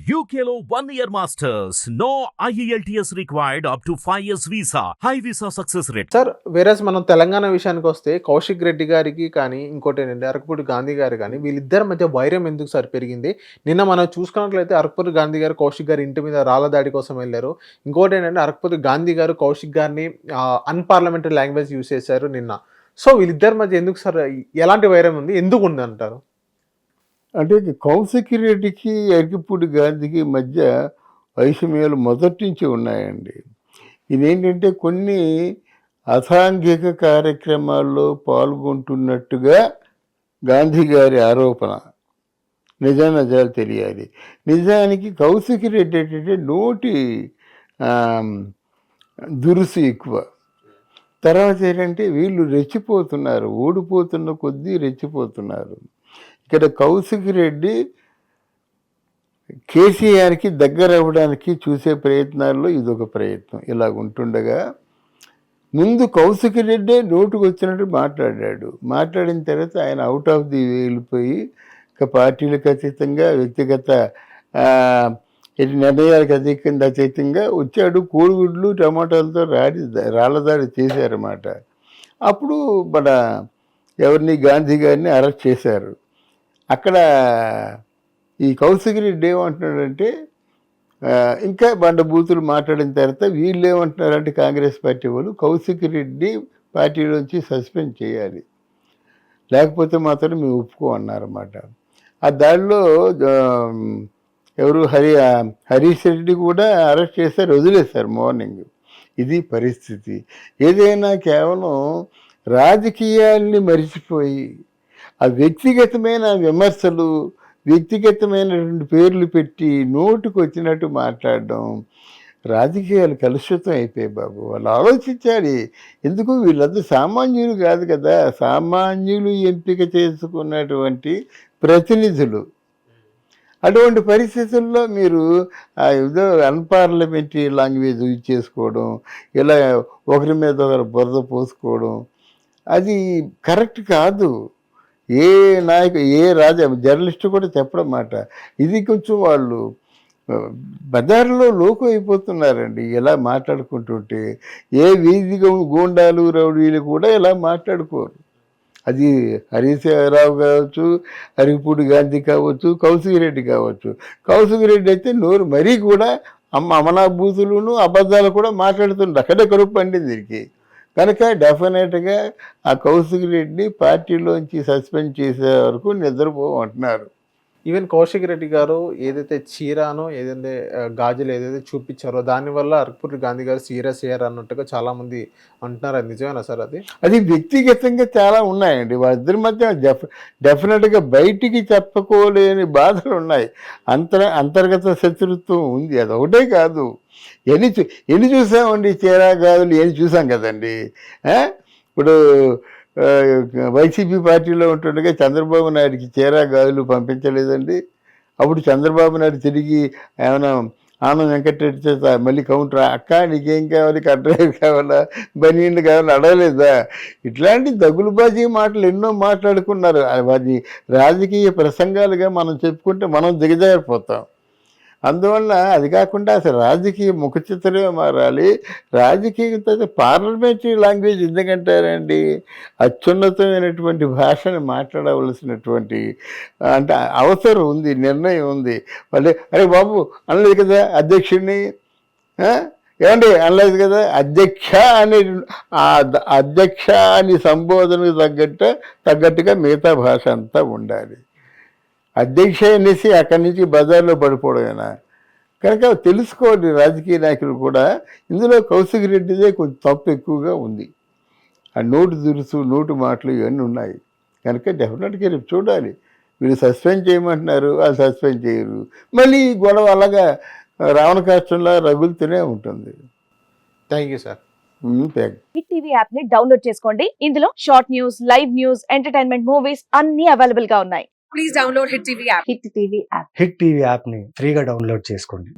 UKLO 1 year masters. No IELTS required up to 5 years visa. High visa success rate. Sir whereas మనం తెలంగాణ విషయానికి వస్తే కౌశిక్ రెడ్డి గారికి కానీ ఇంకోటి ఏంటంటే అరకపూడి గాంధీ గారు కానీ వీళ్ళిద్దరి మధ్య వైరం ఎందుకు సార్ పెరిగింది? నిన్న మనం చూసుకున్నట్లయితే అరకపూడి గాంధీ గారు కౌశిక్ గారి ఇంటి మీద రాళ్ల దాడి కోసం వెళ్ళారు. ఇంకోటి ఏంటంటే అరకపూడి గాంధీ గారు కౌశిక్ గారిని అన్పార్లమెంటరీ లాంగ్వేజ్ యూజ్ చేశారు నిన్న. సో వీళ్ళిద్దరి మధ్య ఎందుకు సార్ ఎలాంటి వైరం ఉంది, ఎందుకు ఉంది అంటారు? అంటే కౌశిక్ రెడ్డికి అరకపూడి గాంధీకి మధ్య వైషమ్యాలు మొదటి నుంచి ఉన్నాయండి. ఇదేంటంటే కొన్ని అసాంఘిక కార్యక్రమాల్లో పాల్గొంటున్నట్టుగా గాంధీ గారి ఆరోపణ. నిజాలు తెలియాలి. నిజానికి కౌశిక్ రెడ్డి ఏంటంటే నోటి దురుసు ఎక్కువ. తర్వాత ఏంటంటే వీళ్ళు రెచ్చిపోతున్నారు, ఓడిపోతున్న కొద్దీ రెచ్చిపోతున్నారు. ఇక్కడ కౌశిక్ రెడ్డి కేసీఆర్కి దగ్గర అవ్వడానికి చూసే ప్రయత్నాల్లో ఇదొక ప్రయత్నం. ఇలాగ ఉంటుండగా ముందు కౌశిక్ రెడ్డే నోటుకు వచ్చినట్టు మాట్లాడిన తర్వాత ఆయన అవుట్ ఆఫ్ ది వెళ్ళిపోయి ఇక పార్టీలకు అతీతంగా వ్యక్తిగత నిర్ణయాలకు అతీతంగా వచ్చాడు. కోడిగుడ్లు టమాటాలతో రాళ్ళదాడి చేశారన్నమాట. అప్పుడు మన ఎవరిని గాంధీ గారిని అరెస్ట్ చేశారు. అక్కడ ఈ కౌశిక్ రెడ్డి ఏమంటున్నాడంటే ఇంకా బండబూతులు మాట్లాడిన తర్వాత వీళ్ళు ఏమంటున్నారంటే కాంగ్రెస్ పార్టీ వాళ్ళు కౌశిక్ రెడ్డి పార్టీలోంచి సస్పెండ్ చేయాలి, లేకపోతే మాత్రం మేము ఒప్పుకో అన్నారన్నమాట. ఆ దాడిలో ఎవరు హరీష్ రెడ్డి కూడా అరెస్ట్ చేశారు, వదిలేశారు మార్నింగ్. ఇది పరిస్థితి. ఏదైనా కేవలం రాజకీయాల్ని మరిచిపోయి ఆ వ్యక్తిగతమైన విమర్శలు, వ్యక్తిగతమైనటువంటి పేర్లు పెట్టి నోటుకు వచ్చినట్టు మాట్లాడడం, రాజకీయాలు కలుషితం అయిపోయాయి బాబు. వాళ్ళు ఆలోచించాలి. ఎందుకు వీళ్ళందరూ సామాన్యులు కాదు కదా, సామాన్యులు ఎంపిక చేసుకున్నటువంటి ప్రతినిధులు. అటువంటి పరిస్థితుల్లో మీరు ఏదో అన్పార్లమెంటరీ లాంగ్వేజ్ యూజ్ చేసుకోవడం, ఇలా ఒకరి మీద ఒకరు బురద పోసుకోవడం అది కరెక్ట్ కాదు. ఏ జర్నలిస్టు కూడా చెప్పడం మాట. ఇది కొంచెం వాళ్ళు బజార్లో లోకు అయిపోతున్నారండి ఇలా మాట్లాడుకుంటుంటే. ఏ వీధి గూండాలు రౌడీలు కూడా ఇలా మాట్లాడుకోరు. అది హరీష్ రావు కావచ్చు, అరకపూడి గాంధీ కావచ్చు, కౌశిక్ రెడ్డి కావచ్చు. కౌశిక్ రెడ్డి అయితే నోరు మరీ కూడా అమనాభూతులను అబద్ధాలు కూడా మాట్లాడుతుండ్రు. అక్కడే కరుపు పండింది దీనికి. కనుక డెఫినెట్గా ఆ కౌశిక్ రెడ్డి పార్టీలోంచి సస్పెండ్ చేసే వరకు నిద్రపోమంటున్నారు. ఈవెన్ కౌశిక్ రెడ్డి గారు ఏదైతే చీరానో ఏదైతే గాజులు ఏదైతే చూపించారో దానివల్ల అరకపూడి గాంధీ గారు సీరియస్ అయ్యారు అన్నట్టుగా చాలామంది అంటున్నారు. అది నిజమేనా సార్? అది వ్యక్తిగతంగా చాలా ఉన్నాయండి వాళ్ళిద్దరి మధ్య. డెఫినెట్గా బయటికి చెప్పుకోలేని బాధలు ఉన్నాయి. అంతర్గత శత్రుత్వం ఉంది. అది ఒకటే కాదు, ఎన్ని చూసామండి. చీరా గాజులు ఎన్ని చూసాం కదండి. ఇప్పుడు వైసీపీ పార్టీలో ఉంటుండగా చంద్రబాబు నాయుడికి చీరా గాజులు పంపించలేదండి. అప్పుడు చంద్రబాబు నాయుడు తిరిగి ఏమైనా ఆనంద్ వెంకటరెడ్డి చేత మళ్ళీ కౌంటర్, అక్క నీకేం కావాలి, కట్టర్ కావాలా, బనీళ్ళు కావాలా అడగలేదా? ఇట్లాంటి దగులుబాజీ మాటలు ఎన్నో మాట్లాడుకున్నారు. అది రాజకీయ ప్రసంగాలుగా మనం చెప్పుకుంటే మనం దిగజారిపోతాం. అందువల్ల అది కాకుండా అసలు రాజకీయ ముఖ చిత్రమే మారాలి. రాజకీయ పార్లమెంటరీ లాంగ్వేజ్ ఎందుకంటారండి? అత్యున్నతమైనటువంటి భాషను మాట్లాడవలసినటువంటి అంటే అవసరం ఉంది, నిర్ణయం ఉంది. మళ్ళీ అరే బాబు అనలేదు కదా అధ్యక్షుడిని, ఏమండి అనలేదు కదా అధ్యక్ష అనే అధ్యక్ష అని సంబోధనకు తగ్గట్టుగా మిగతా భాష అంతా ఉండాలి. అధ్యక్ష అనేసి అక్కడి నుంచి బజార్లో పడిపోవడమేనా? కనుక తెలుసుకోండి రాజకీయ నాయకులు కూడా. ఇందులో కౌశిక్ రెడ్డిదే కొంచెం తప్పు ఎక్కువగా ఉంది. ఆ నోటు దురుసు, నోటు మాటలు ఇవన్నీ ఉన్నాయి. కనుక డెఫినెట్గా రేపు చూడాలి. వీళ్ళు సస్పెండ్ చేయమంటున్నారు, వాళ్ళు సస్పెండ్ చేయరు. మళ్ళీ గొడవ అలాగా రావణ కాష్టంలా రగులుతూనే ఉంటుంది. Thank you sir. Hit TV app ని డౌన్లోడ్ చేసుకోండి. ఇందులో short news, live news, entertainment movies అన్ని అవైలబుల్ గా ఉన్నాయి. Please download hit TV app. Hit TV app ని ఫ్రీగా డౌన్లోడ్ చేసుకోండి.